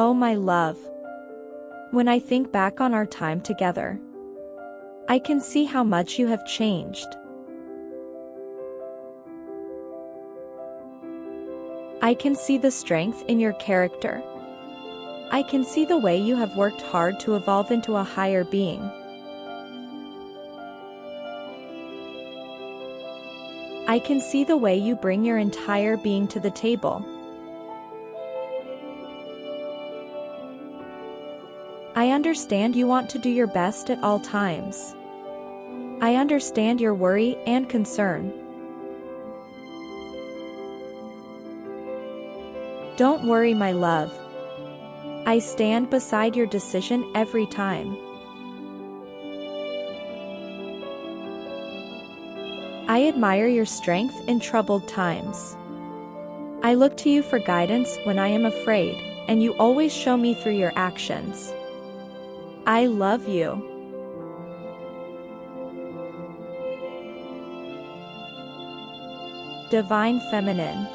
Oh, my love. When I think back on our time together, I can see how much you have changed. I can see the strength in your character. I can see the way you have worked hard to evolve into a higher being. I can see the way you bring your entire being to the table. I understand you want to do your best at all times. I understand your worry and concern. Don't worry, my love. I stand beside your decision every time. I admire your strength in troubled times. I look to you for guidance when I am afraid, and you always show me through your actions. I love you. Divine Feminine.